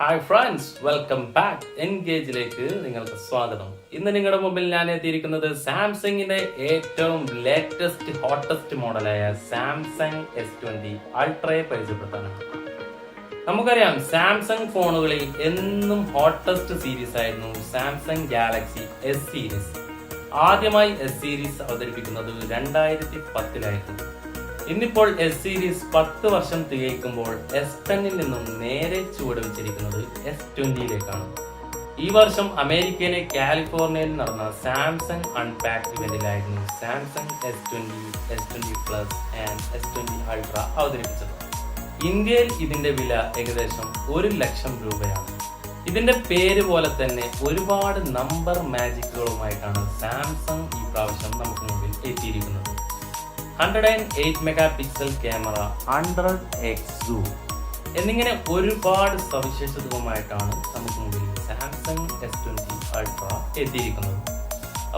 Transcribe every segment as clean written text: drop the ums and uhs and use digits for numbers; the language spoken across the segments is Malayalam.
Hi friends, welcome back. എൻഗേജിലേക്ക് നിങ്ങൾക്ക് സ്വാഗതം. ഇന്ന് നിങ്ങളുടെ മുമ്പിൽ ഞാൻ എത്തിയിരിക്കുന്നത് സാംസങ്ങിന്റെ ഏറ്റവും ലേറ്റസ്റ്റ് ഹോട്ടസ്റ്റ് മോഡലായ സാംസങ് S20 അൾട്രയെ പരിചയപ്പെടുത്താനാണ്. നമുക്കറിയാം, സാംസങ് ഫോണുകളിൽ എന്നും ഹോട്ടസ്റ്റ് സീരീസ് ആയിരുന്നു സാംസങ് ഗാലക്സി S സീരീസ്. ആദ്യമായി S സീരീസ് അവതരിപ്പിക്കുന്നത് 2010 ഇന്നിപ്പോൾ S സീരീസ് 10 വർഷം തികയ്ക്കുമ്പോൾ S10 നിന്നും നേരെ ചുവട് വെച്ചിരിക്കുന്നത് S20 ഈ വർഷം അമേരിക്കയിലെ കാലിഫോർണിയയിൽ നടന്ന സാംസങ് അൺപാക്ട് ഇവന്റിലായിരുന്നു Samsung S20, S20 plus and S20 ultra അവതരിപ്പിച്ചത്. ഇന്ത്യയിൽ ഇതിന്റെ വില ഏകദേശം 1 ലക്ഷം രൂപയാണ്. ഇതിന്റെ പേര് പോലെ തന്നെ ഒരുപാട് നമ്പർ മാജിക്കുകളുമായിട്ടാണ് സാംസങ് ഈ പ്രാവശ്യം നമുക്ക് മുമ്പിൽ എത്തിയിരിക്കുന്നത്. 108 മെഗാപിക്സൽ ക്യാമറ, 100x സൂം എന്നിങ്ങനെ ഒരുപാട് സവിശേഷതകളുമായിട്ടാണ് നമുക്ക് മുമ്പിൽ സാംസങ് S20 അൾട്ര എത്തിയിരിക്കുന്നത്.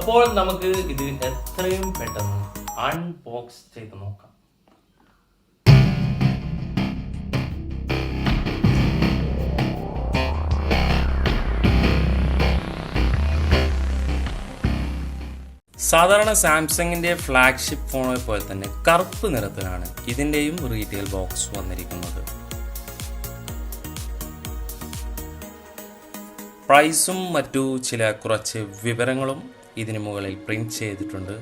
അപ്പോൾ നമുക്ക് ഇത് എത്രയും പെട്ടെന്ന് അൺബോക്സ് ചെയ്ത് നോക്കാം. സാധാരണ സാംസങ്ങിന്റെ ഫ്ലാഗ്ഷിപ്പ് ഫോണെ പോലെ തന്നെ കറുപ്പ് നിറത്തിലാണ് ഇതിന്റെയും റീറ്റെയിൽ ബോക്സ് വന്നിരിക്കുന്നത്. പ്രൈസും മറ്റു ചില കുറച്ച് വിവരങ്ങളും ഇതിനു മുകളിൽ പ്രിന്റ് ചെയ്തിട്ടുണ്ട്.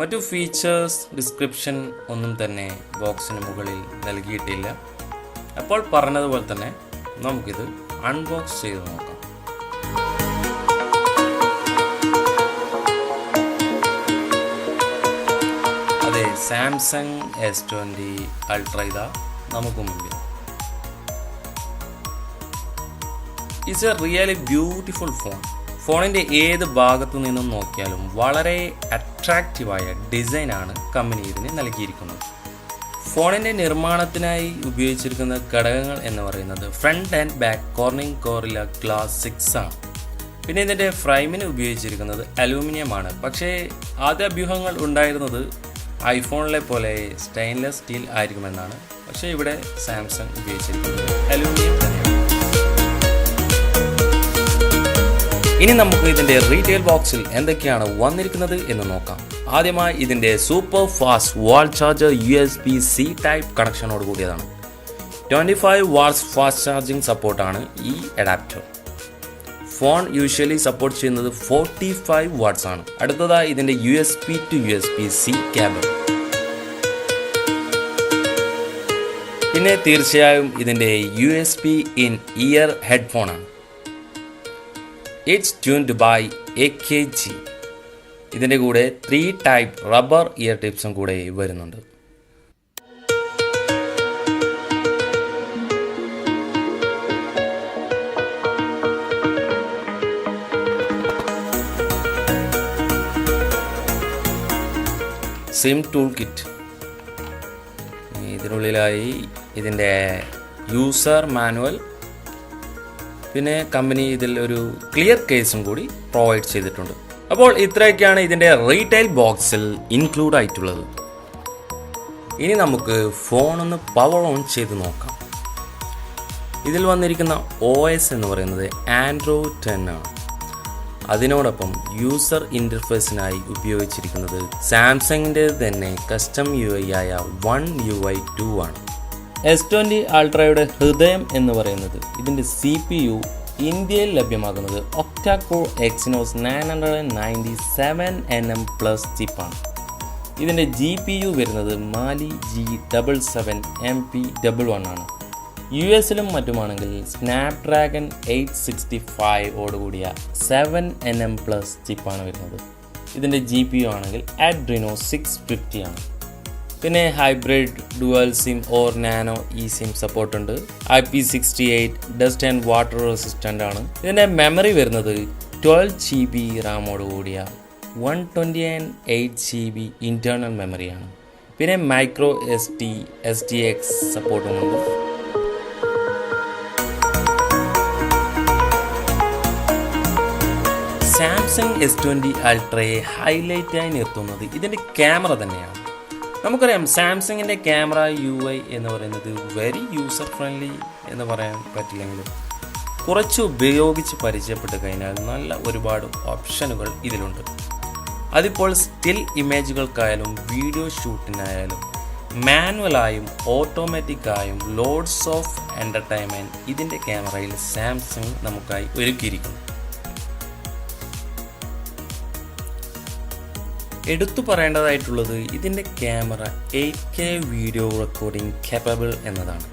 മറ്റു ഫീച്ചേഴ്സ് ഡിസ്ക്രിപ്ഷൻ ഒന്നും തന്നെ ബോക്സിന് മുകളിൽ നൽകിയിട്ടില്ല. അപ്പോൾ പറഞ്ഞതുപോലെ തന്നെ നമുക്കിത് അൺബോക്സ് ചെയ്ത് നോക്കാം. സാംസങ് S20 അൾട്ര ഇതാ നമുക്ക് മുമ്പിൽ. It's A really beautiful phone. ഫോണിന്റെ ഏത് ഭാഗത്തു നിന്നും നോക്കിയാലും വളരെ അട്രാക്റ്റീവായ ഡിസൈനാണ് കമ്പനി ഇതിന് നൽകിയിരിക്കുന്നത്. ഫോണിന്റെ നിർമ്മാണത്തിനായി ഉപയോഗിച്ചിരിക്കുന്ന ഘടകങ്ങൾ എന്ന് പറയുന്നത് front and back Corning Gorilla glass 6 ആണ്. പിന്നെ ഇതിന്റെ ഫ്രെയിമിന് ഉപയോഗിച്ചിരിക്കുന്നത് അലൂമിനിയം ആണ്. പക്ഷേ ആദ്യ അഭ്യൂഹങ്ങൾ ഉണ്ടായിരുന്നത് ഐഫോണിലെ പോലെ സ്റ്റെയിൻലെസ് സ്റ്റീൽ ആയിരിക്കുമെന്നാണ്. പക്ഷേ ഇവിടെ സാംസങ് ഉപയോഗിച്ചിരിക്കുന്നത് അലൂമിനിയം തന്നെയാണ്. ഇനി നമുക്ക് ഇതിന്റെ റീറ്റെയിൽ ബോക്സിൽ എന്തൊക്കെയാണ് വന്നിരിക്കുന്നത് എന്ന് നോക്കാം. ആദ്യമായി ഇതിന്റെ സൂപ്പർ ഫാസ്റ്റ് വാൾ ചാർജർ USB-C ടൈപ്പ് കണക്ഷനോട് കൂടിയതാണ്. 25 വാട്ട്സ് ഫാസ്റ്റ് ചാർജിംഗ് സപ്പോർട്ടാണ് ഈ അഡാപ്റ്റർ. ഫോൺ യൂഷ്വലി സപ്പോർട്ട് ചെയ്യുന്നത് 45 വാട്ട്സ് ആണ്. അടുത്തതായി ഇതിന്റെ USB to USB-C കേബിൾ. പിന്നെ തീർച്ചയായും ഇതിന്റെ USB in ear ഹെഡ്ഫോൺ ആണ്. It's tuned by AKG. ഇതിന്റെ കൂടെ 3 ടൈപ്പ് റബ്ബർ ഇയർ ടിപ്സും കൂടെ വരുന്നുണ്ട്. SIM tool kit. ഇതിനുള്ളിലായി ഇതിൻ്റെ യൂസർ മാനുവൽ, പിന്നെ കമ്പനി ഇതിൽ ഒരു ക്ലിയർ കേസും കൂടി പ്രൊവൈഡ് ചെയ്തിട്ടുണ്ട്. അപ്പോൾ ഇത്രയൊക്കെയാണ് ഇതിൻ്റെ റീറ്റെയിൽ ബോക്സിൽ ഇൻക്ലൂഡ് ആയിട്ടുള്ളത്. ഇനി നമുക്ക് ഫോൺ ഒന്ന് പവർ ഓൺ ചെയ്ത് നോക്കാം. ഇതിൽ വന്നിരിക്കുന്ന OS എന്ന് പറയുന്നത് Android 10 ആണ്. അതിനോടൊപ്പം യൂസർ ഇൻ്റർഫേസിനായി ഉപയോഗിച്ചിരിക്കുന്നത് സാംസങ്ങിൻ്റെ തന്നെ കസ്റ്റം UI ആയ One UI 2 ആണ്. S20 അൾട്രയുടെ ഹൃദയം എന്ന് പറയുന്നത് ഇതിൻ്റെ CPU ഇന്ത്യയിൽ ലഭ്യമാകുന്നത് ഒക്ടാകോർ Exynos 997nm പ്ലസ് ചിപ്പാണ്. ഇതിൻ്റെ GPU വരുന്നത് Mali G77MP11 ആണ്. US-ലും മറ്റുമാണെങ്കിൽ സ്നാപ്ഡ്രാഗൺ 865 ഓടുകൂടിയ 7nm പ്ലസ് ചിപ്പാണ് വരുന്നത്. ഇതിൻ്റെ GPU ആണെങ്കിൽ Adreno 650 ആണ്. പിന്നെ hybrid dual SIM or nano eSIM സപ്പോർട്ടുണ്ട്. IP68 dust and water resistant ആണ്. ഇതിൻ്റെ മെമ്മറി വരുന്നത് 12GB റാമോട് കൂടിയ 128GB ഇൻറ്റേർണൽ മെമ്മറിയാണ്. പിന്നെ മൈക്രോ SD SDX സപ്പോർട്ടുമുണ്ട്. സാംസങ് S20 അൾട്രയെ ഹൈലൈറ്റായി നിർത്തുന്നത് ഇതിൻ്റെ ക്യാമറ തന്നെയാണ്. നമുക്കറിയാം സാംസങ്ങിൻ്റെ ക്യാമറ UI എന്ന് പറയുന്നത് വെരി യൂസർ ഫ്രണ്ട്ലി എന്ന് പറയാൻ പറ്റില്ലെങ്കിലും കുറച്ച് ഉപയോഗിച്ച് പരിചയപ്പെട്ട് കഴിഞ്ഞാൽ നല്ല ഒരുപാട് ഓപ്ഷനുകൾ ഇതിലുണ്ട്. അതിപ്പോൾ സ്റ്റിൽ ഇമേജുകൾക്കായാലും വീഡിയോ ഷൂട്ടിനായാലും മാനുവലായും ഓട്ടോമാറ്റിക്കായും ലോഡ്സ് ഓഫ് എൻ്റർടൈൻമെൻറ്റ് ഇതിൻ്റെ ക്യാമറയിൽ സാംസങ് നമുക്കായി ഒരുക്കിയിരിക്കുന്നു. എടുത്തു പറയേണ്ടതായിട്ടുള്ളത് ഇതിൻ്റെ camera 8K video recording capable എന്നതാണ്.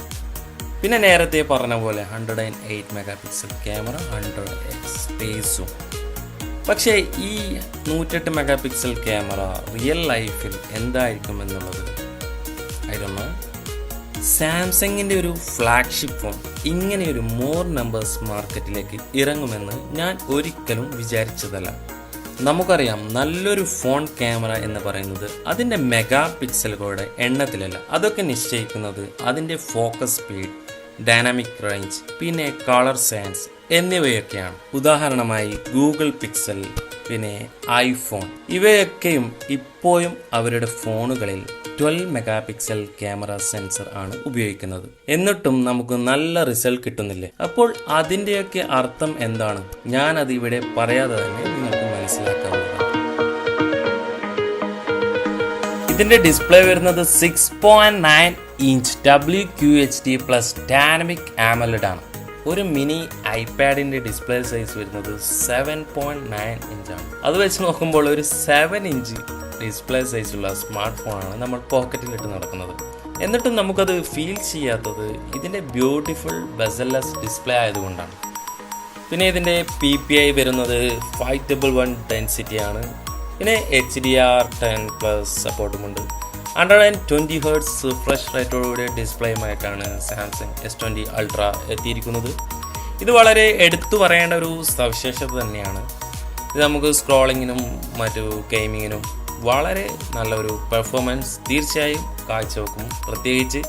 പിന്നെ നേരത്തെ പറഞ്ഞ പോലെ 108 മെഗാ പിക്സൽ ക്യാമറ, 100x സ്പേസും. പക്ഷേ ഈ 108 മെഗാ പിക്സൽ ക്യാമറ റിയൽ ലൈഫിൽ എന്തായിരിക്കും എന്നുള്ളത് ഐ ഡോണ്ട് നോ. സാംസങ്ങിൻ്റെ ഒരു ഫ്ലാഗ്ഷിപ്പ് ഫോൺ ഇങ്ങനെയൊരു മോർ നമ്പേഴ്സ് മാർക്കറ്റിലേക്ക് ഇറങ്ങുമെന്ന് ഞാൻ ഒരിക്കലും വിചാരിച്ചതല്ല. നമുക്കറിയാം, നല്ലൊരു ഫോൺ ക്യാമറ എന്ന് പറയുന്നത് അതിൻ്റെ മെഗാ പിക്സലുകളുടെ എണ്ണത്തിലല്ല, അതൊക്കെ നിശ്ചയിക്കുന്നത് അതിൻ്റെ ഫോക്കസ് സ്പീഡ്, ഡൈനാമിക് റേഞ്ച്, പിന്നെ കളർ സയൻസ് എന്നിവയൊക്കെയാണ്. ഉദാഹരണമായി ഗൂഗിൾ പിക്സൽ, പിന്നെ ഐഫോൺ ഇവയൊക്കെയും ഇപ്പോഴും അവരുടെ ഫോണുകളിൽ 12 മെഗാ പിക്സൽ ക്യാമറ സെൻസർ ആണ് ഉപയോഗിക്കുന്നത്. എന്നിട്ടും നമുക്ക് നല്ല റിസൾട്ട് കിട്ടുന്നില്ലേ? അപ്പോൾ അതിൻ്റെയൊക്കെ അർത്ഥം എന്താണ്? ഞാൻ അത് ഇവിടെ പറയാതെ തന്നെ നിങ്ങൾക്ക് മനസ്സിലാക്കാവുന്നതാണ്. ഇതിന്റെ ഡിസ്പ്ലേ വരുന്നത് 6.9 inch WQHD plus dynamic AMOLED ആണ്. ഒരു മിനി ഐപാഡിന്റെ ഡിസ്പ്ലേ സൈസ് വരുന്നത് 7.9 ഇഞ്ചാണ്. അത് വെച്ച് നോക്കുമ്പോൾ ഒരു 7 ഇഞ്ച് ഡിസ്പ്ലേ സൈസുള്ള സ്മാർട്ട് ഫോണാണ് നമ്മൾ പോക്കറ്റിലിട്ട് നടക്കുന്നത്. എന്നിട്ടും നമുക്കത് ഫീൽ ചെയ്യാത്തത് ഇതിൻ്റെ ബ്യൂട്ടിഫുൾ ബെസൽലെസ് ഡിസ്പ്ലേ ആയതുകൊണ്ടാണ്. പിന്നെ ഇതിൻ്റെ PPI വരുന്നത് 511 ഡെൻസിറ്റി ആണ്. പിന്നെ HDR10+ സപ്പോർട്ടുമുണ്ട്. 120 Hz റിഫ്രഷ് റേറ്റോടുകൂടിയ ഡിസ്പ്ലേയുമായിട്ടാണ് സാംസങ് S20 Ultra എത്തിയിരിക്കുന്നത്. ഇത് വളരെ എടുത്തു പറയേണ്ട ഒരു സവിശേഷത തന്നെയാണ്. ഇത് നമുക്ക് സ്ക്രോളിങ്ങിനും മറ്റു ഗെയിമിങ്ങിനും വളരെ നല്ലൊരു പെർഫോമൻസ് തീർച്ചയായും കാഴ്ചവെക്കും. പ്രത്യേകിച്ച്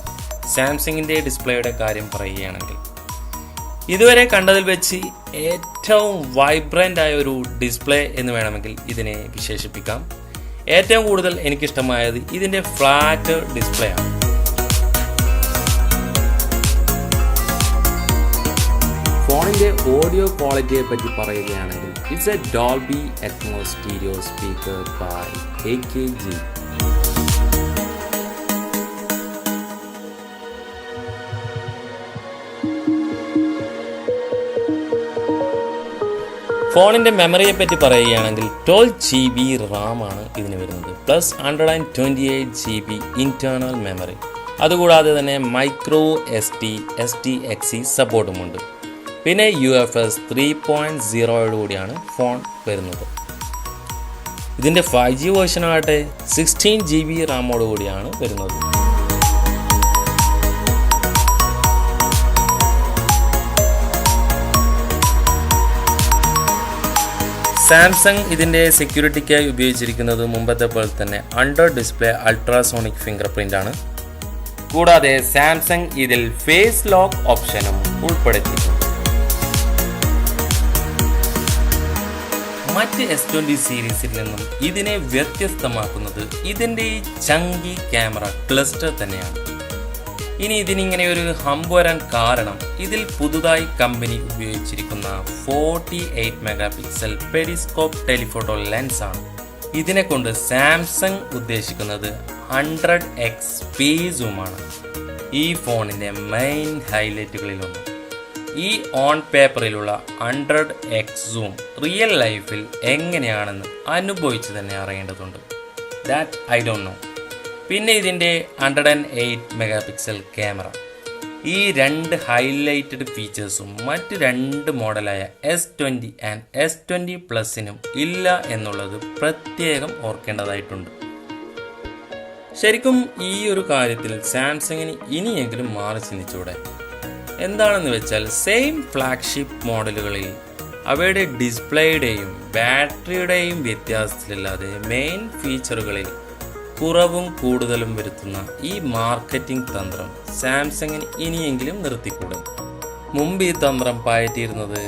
സാംസങ്ങിൻ്റെ ഡിസ്പ്ലേയുടെ കാര്യം പറയുകയാണെങ്കിൽ ഇതുവരെ കണ്ടതിൽ വെച്ച് ഏറ്റവും വൈബ്രൻ്റ് ആയ ഒരു ഡിസ്പ്ലേ എന്ന് വേണമെങ്കിൽ ഇതിനെ വിശേഷിപ്പിക്കാം. ഏറ്റവും കൂടുതൽ എനിക്കിഷ്ടമായത് ഇതിൻ്റെ ഫ്ലാറ്റ് ഡിസ്പ്ലേ ആണ്. ഫോണിൻ്റെ ഓഡിയോ ക്വാളിറ്റിയെ പറ്റി പറയുകയാണെങ്കിൽ it's a Dolby Atmos stereo speaker by AKG. ഫോണിൻ്റെ മെമ്മറിയെ പറ്റി പറയുകയാണെങ്കിൽ 12 GB RAM ആണ് ഇതിന് വരുന്നത്, പ്ലസ് 128 GB ഇൻറ്റേർണൽ മെമ്മറി. അതുകൂടാതെ തന്നെ മൈക്രോ SDXC സപ്പോർട്ടുമുണ്ട്. പിന്നെ UFS 3.0 കൂടിയാണ് ഫോൺ വരുന്നത്. ഇതിൻ്റെ 5G വേർഷനാകട്ടെ 16 GB റാമോട് കൂടിയാണ് വരുന്നത്. സാംസങ് ഇതിൻ്റെ സെക്യൂരിറ്റിക്കായി ഉപയോഗിച്ചിരിക്കുന്നത് മുമ്പത്തെ പോലെ തന്നെ under display ultrasonic finger print ആണ്. കൂടാതെ സാംസങ് ഇതിൽ ഫേസ് ലോക്ക് ഓപ്ഷനും ഉൾപ്പെടുത്തിയിട്ടുണ്ട്. മറ്റ് S20 സീരീസിൽ നിന്നും ഇതിനെ വ്യത്യസ്തമാക്കുന്നത് ഇതിൻ്റെ ഈ ചങ്കി ക്യാമറ ക്ലസ്റ്റർ തന്നെയാണ്. ഇനി ഇതിനിങ്ങനെ ഒരു ഹമ്പ് വരാൻ കാരണം ഇതിൽ പുതുതായി കമ്പനി ഉപയോഗിച്ചിരിക്കുന്ന 48 mega pixel Periscope telephoto lens ആണ്. ഇതിനെ കൊണ്ട് സാംസങ് ഉദ്ദേശിക്കുന്നത് 100x സ്പേസ് സൂമാണ്. ഈ ഫോണിൻ്റെ മെയിൻ ഹൈലൈറ്റുകളിലൊന്ന്. ഈ ഓൺ പേപ്പറിലുള്ള 100x സൂം റിയൽ ലൈഫിൽ എങ്ങനെയാണെന്ന് അനുഭവിച്ച് തന്നെ അറിയേണ്ടതുണ്ട്. That I don't know. പിന്നെ ഇതിൻ്റെ 108 മെഗാ പിക്സൽ ക്യാമറ. ഈ രണ്ട് ഹൈലൈറ്റഡ് ഫീച്ചേഴ്സും മറ്റ് രണ്ട് മോഡലായ S20 ആൻഡ് S20 പ്ലസിനും ഇല്ല എന്നുള്ളത് പ്രത്യേകം ഓർക്കേണ്ടതായിട്ടുണ്ട്. ശരിക്കും ഈ ഒരു കാര്യത്തിൽ സാംസങ്ങിന് ഇനിയെങ്കിലും മാറി ചിന്തിച്ചൂടെ? എന്താണെന്ന് വെച്ചാൽ സെയിം ഫ്ലാഗ്ഷിപ്പ് മോഡലുകളിൽ അവയുടെ ഡിസ്പ്ലേയുടെയും ബാറ്ററിയുടെയും വ്യത്യാസത്തിലല്ലാതെ മെയിൻ ഫീച്ചറുകളിൽ കുറവും കൂടുതലും വരുത്തുന്ന ഈ മാർക്കറ്റിംഗ് തന്ത്രം സാംസങ്ങിന് ഇനിയെങ്കിലും നിർത്തിക്കൂടും. മുമ്പ് ഈ തന്ത്രം പയറ്റിയിരുന്നത്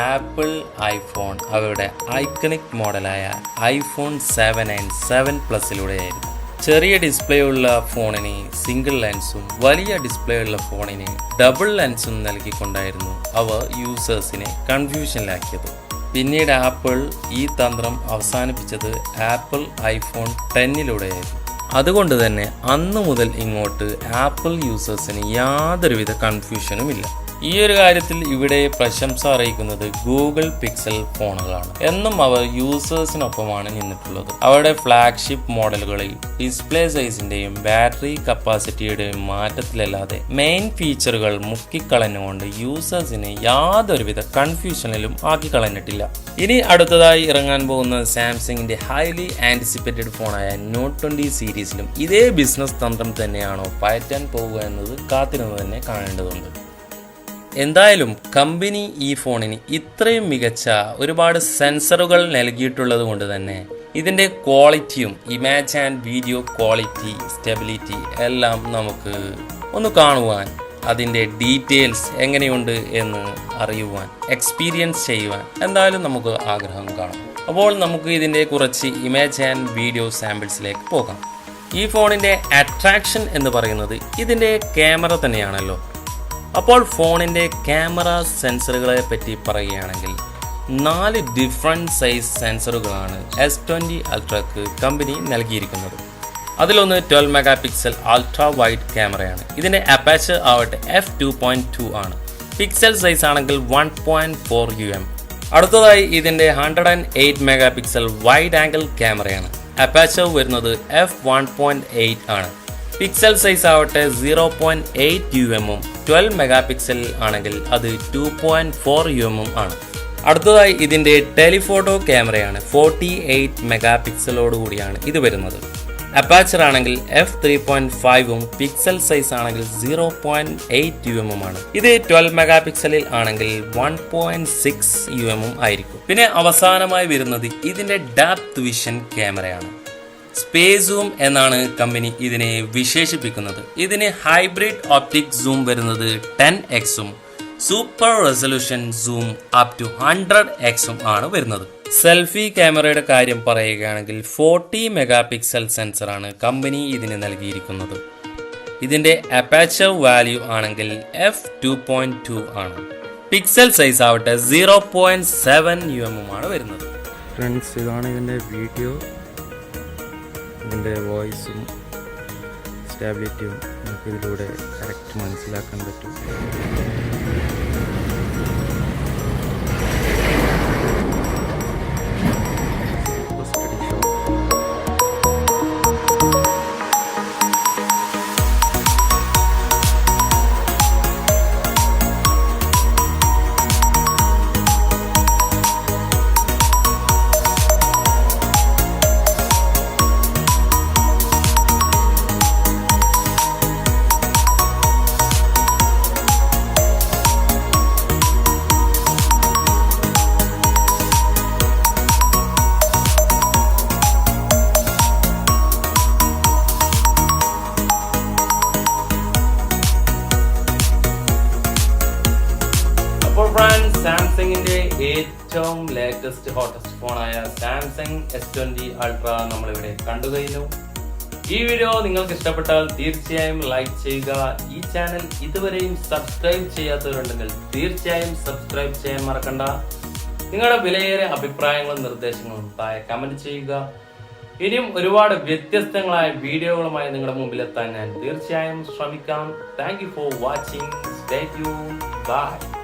ആപ്പിൾ ഐഫോൺ അവരുടെ ഐക്കണിക് മോഡലായ iPhone 7 ആൻഡ് 7 പ്ലസിലൂടെയായിരുന്നു. ചെറിയ ഡിസ്പ്ലേ ഉള്ള ഫോണിന് സിംഗിൾ ലെൻസും വലിയ ഡിസ്പ്ലേ ഉള്ള ഫോണിന് ഡബിൾ ലെൻസും നൽകിക്കൊണ്ടായിരുന്നു അവർ യൂസേഴ്സിനെ കൺഫ്യൂഷനിലാക്കിയത്. പിന്നീട് ആപ്പിൾ ഈ തന്ത്രം അവസാനിപ്പിച്ചത് ആപ്പിൾ ഐഫോൺ 10 അതുകൊണ്ട് തന്നെ അന്നു മുതൽ ഇങ്ങോട്ട് ആപ്പിൾ യൂസേഴ്സിന് യാതൊരുവിധ കൺഫ്യൂഷനും ഇല്ല. ഈ ഒരു കാര്യത്തിൽ ഇവിടെ പ്രശംസ അറിയിക്കുന്നത് ഗൂഗിൾ പിക്സൽ ഫോണുകളാണ്. എന്നും അവർ യൂസേഴ്സിനൊപ്പമാണ് നിന്നിട്ടുള്ളത്. അവരുടെ ഫ്ലാഗ്ഷിപ്പ് മോഡലുകളിൽ ഡിസ്പ്ലേ സൈസിന്റെയും ബാറ്ററി കപ്പാസിറ്റിയുടെയും മാറ്റത്തിലല്ലാതെ മെയിൻ ഫീച്ചറുകൾ മുക്കിക്കളഞ്ഞുകൊണ്ട് യൂസേഴ്സിനെ യാതൊരുവിധ കൺഫ്യൂഷനിലും ആക്കിക്കളഞ്ഞിട്ടില്ല. ഇനി അടുത്തതായി ഇറങ്ങാൻ പോകുന്ന സാംസങ്ങിന്റെ ഹൈലി ആന്റിസിപ്പേറ്റഡ് ഫോണായ നോട്ട് 20 സീരീസിലും ഇതേ ബിസിനസ് തന്ത്രം തന്നെയാണോ പയറ്റാൻ പോവുക എന്നത് കാത്തിരുന്ന് തന്നെ കാണേണ്ടതുണ്ട്. എന്തായാലും കമ്പനി ഈ ഫോണിന് ഇത്രയും മികച്ച ഒരുപാട് സെൻസറുകൾ നൽകിയിട്ടുള്ളത് കൊണ്ട് തന്നെ ഇതിൻ്റെ ക്വാളിറ്റിയും image and video quality stability എല്ലാം നമുക്ക് ഒന്ന് കാണുവാൻ, അതിൻ്റെ ഡീറ്റെയിൽസ് എങ്ങനെയുണ്ട് എന്ന് അറിയുവാൻ, എക്സ്പീരിയൻസ് ചെയ്യുവാൻ എന്തായാലും നമുക്ക് ആഗ്രഹം കാണും. അപ്പോൾ നമുക്ക് ഇതിൻ്റെ കുറച്ച് ഇമേജ് ആൻഡ് വീഡിയോ സാമ്പിൾസിലേക്ക് പോകാം. ഈ ഫോണിൻ്റെ അട്രാക്ഷൻ എന്ന് പറയുന്നത് ഇതിൻ്റെ ക്യാമറ തന്നെയാണല്ലോ. അപ്പോൾ ഫോണിൻ്റെ ക്യാമറ സെൻസറുകളെ പറ്റി പറയുകയാണെങ്കിൽ 4 ഡിഫറെൻറ്റ് സൈസ് സെൻസറുകളാണ് S20 അൾട്രക്ക് കമ്പനി നൽകിയിരിക്കുന്നത്. അതിലൊന്ന് 12 മെഗാ പിക്സൽ അൾട്രാ വൈഡ് ക്യാമറയാണ്. ഇതിൻ്റെ അപ്പാച്ചർ ആവട്ടെ f2.2 ആണ്. പിക്സൽ സൈസ് ആണെങ്കിൽ 1.4 mm. അടുത്തതായി ഇതിൻ്റെ 108 മെഗാ പിക്സൽ വൈഡ് ആംഗിൾ ക്യാമറയാണ്. അപ്പാച്ചർ വരുന്നത് f1.8 ആണ്. പിക്സൽ സൈസ് ആവട്ടെ 0.8 mm. 12 മെഗാ പിക്സൽ ആണെങ്കിൽ അത് 2.4 mm ആണ്. അടുത്തതായി ഇതിൻ്റെ ടെലിഫോട്ടോ ക്യാമറയാണ്. 48 മെഗാ പിക്സലോട് കൂടിയാണ് ഇത് വരുന്നത്. അപ്പാച്ചർ ആണെങ്കിൽ f3.5 പിക്സൽ സൈസ് ആണെങ്കിൽ 0.8 mm ആണ്. ഇത് 12 മെഗാ പിക്സലിൽ ആണെങ്കിൽ 1.6 mm ആയിരിക്കും. പിന്നെ അവസാനമായി വരുന്നത് ഇതിൻ്റെ ഡെപ്ത് വിഷൻ ക്യാമറയാണ്. സ്പേസ് സൂം എന്നാണ് കമ്പനി ഇതിനെ വിശേഷിപ്പിക്കുന്നത്. ഇതിന് ഹൈബ്രിഡ് ഓപ്റ്റിക് സൂം വരുന്നത് 10x super resolution zoom up to 100x ആണ് വരുന്നത്. സെൽഫി ക്യാമറയുടെ കാര്യം പറയുകയാണെങ്കിൽ 40 മെഗാ പിക്സൽ സെൻസറാണ് കമ്പനി ഇതിന് നൽകിയിരിക്കുന്നത്. ഇതിൻ്റെ അപ്പാച്ചർ വാല്യൂ ആണെങ്കിൽ f2.2 ആണ്. പിക്സൽ സൈസ് ആവട്ടെ 0.7 mm ആണ് വരുന്നത്. ഫ്രണ്ട്സ്, ഇതാണ് ഇതിൻ്റെ വീഡിയോ. ഇതിൻ്റെ വോയിസും സ്റ്റെബിലിറ്റിയും നമുക്ക് ഇതിലൂടെ കറക്റ്റ് മനസ്സിലാക്കാൻ പറ്റും. അപ്പോൾ ഫ്രണ്ട്സ്, സാംസങ്ങിന്റെ ഏറ്റവും ലേറ്റസ്റ്റ് ഹോട്ടസ്റ്റ് ഫോണായ സാംസങ് S20 അൾട്ര നമ്മളിവിടെ കണ്ടു കഴിഞ്ഞു. ഈ വീഡിയോ നിങ്ങൾക്ക് ഇഷ്ടപ്പെട്ടാൽ തീർച്ചയായും ലൈക്ക് ചെയ്യുക. ഈ ചാനൽ ഇതുവരെയും സബ്സ്ക്രൈബ് ചെയ്യാത്തവരുണ്ടെങ്കിൽ തീർച്ചയായും സബ്സ്ക്രൈബ് ചെയ്യാൻ മറക്കണ്ട. നിങ്ങളുടെ വിലയേറിയ അഭിപ്രായങ്ങളും നിർദ്ദേശങ്ങളും താഴെ കമന്റ് ചെയ്യുക. ഇനിയും ഒരുപാട് വ്യത്യസ്തങ്ങളായ വീഡിയോകളുമായി നിങ്ങളുടെ മുമ്പിൽ എത്താൻ ഞാൻ തീർച്ചയായും ശ്രമിക്കാം. Thank you for watching. Stay tuned. By.